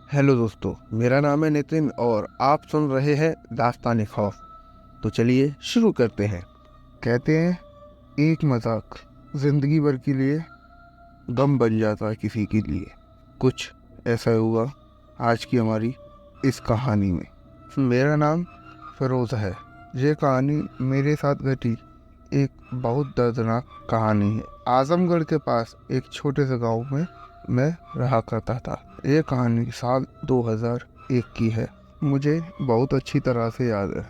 Hello दोस्तों, मेरा नाम है नितिन और आप सुन रहे हैं दास्तान खौफ। तो चलिए शुरू करते हैं। कहते हैं एक मजाक जिंदगी भर के लिए गम बन जाता है किसी के लिए। कुछ ऐसा हुआ आज की हमारी इस कहानी में। मेरा नाम फिरोज है। ये कहानी मेरे साथ घटी एक बहुत दर्दनाक कहानी है। आजमगढ़ के पास एक छोटे से गांव में मैं रहा करता था। ये कहानी साल 2001 की है। मुझे बहुत अच्छी तरह से याद है।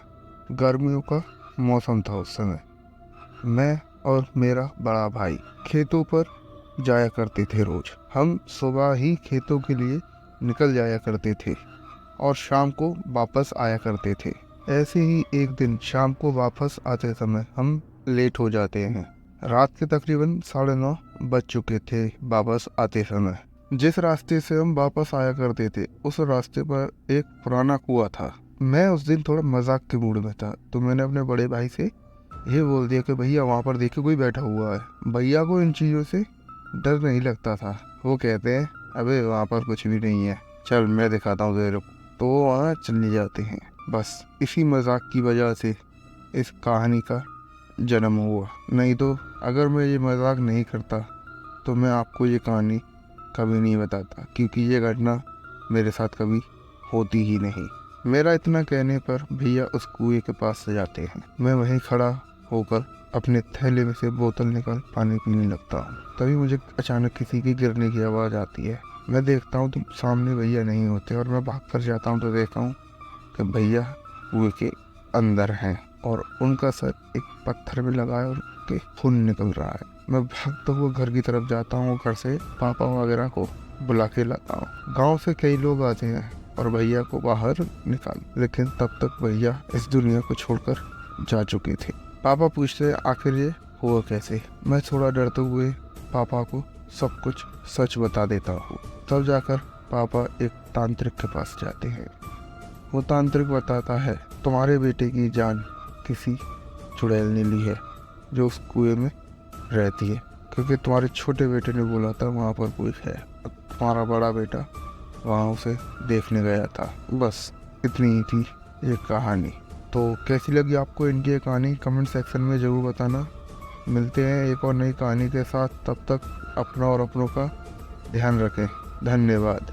गर्मियों का मौसम था उस समय। मैं और मेरा बड़ा भाई खेतों पर जाया करते थे। रोज हम सुबह ही खेतों के लिए निकल जाया करते थे और शाम को वापस आया करते थे। ऐसे ही एक दिन शाम को वापस आते समय हम लेट हो जाते हैं। रात के तकरीबन 9:30 बज चुके थे वापस आते समय। जिस रास्ते से हम वापस आया करते थे उस रास्ते पर एक पुराना कुआं था। मैं उस दिन थोड़ा मजाक के मूड में था, तो मैंने अपने बड़े भाई से ये बोल दिया कि भैया वहाँ पर देखिए कोई बैठा हुआ है। भैया को इन चीज़ों से डर नहीं लगता था। वो कहते हैं अबे वहाँ पर कुछ भी नहीं है, चल मैं दिखाता हूँ तेरे को। तो वहाँ चले जाते हैं। बस इसी मजाक की वजह से इस कहानी का जन्म हुआ। नहीं तो अगर मैं ये मजाक नहीं करता तो मैं आपको ये कहानी कभी नहीं बताता, क्योंकि ये घटना मेरे साथ कभी होती ही नहीं। मेरा इतना कहने पर भैया उस कुएं के पास से जाते हैं। मैं वहीं खड़ा होकर अपने थैले में से बोतल निकाल पानी पीने लगता हूँ। तभी मुझे अचानक किसी की गिरने की आवाज़ आती है। मैं देखता हूँ तो सामने भैया नहीं होते और मैं भाग कर जाता हूँ तो देखता हूँ कि भैया कुएं के अंदर हैं और उनका सर एक पत्थर में लगा है और उनके खून निकल रहा है। मैं भागता हुआ घर की तरफ जाता हूँ। घर से पापा वगैरह को बुला के लाता हूँ। गांव से कई लोग आते हैं और भैया को बाहर निकाल, लेकिन तब तक भैया इस दुनिया को छोड़कर जा चुके थे। पापा पूछते हैं आखिर ये हुआ कैसे। मैं थोड़ा डरते हुए पापा को सब कुछ सच बता देता हूँ। तब जाकर पापा एक तांत्रिक के पास जाते हैं। वो तांत्रिक बताता है तुम्हारे बेटे की जान किसी चुड़ैल ने ली है जो उस कुएं में रहती है, क्योंकि तुम्हारे छोटे बेटे ने बोला था वहाँ पर कोई है। तुम्हारा बड़ा बेटा वहाँ उसे देखने गया था। बस इतनी ही थी ये कहानी। तो कैसी लगी आपको इनकी ये कहानी कमेंट सेक्शन में ज़रूर बताना। मिलते हैं एक और नई कहानी के साथ। तब तक अपना और अपनों का ध्यान रखें। धन्यवाद।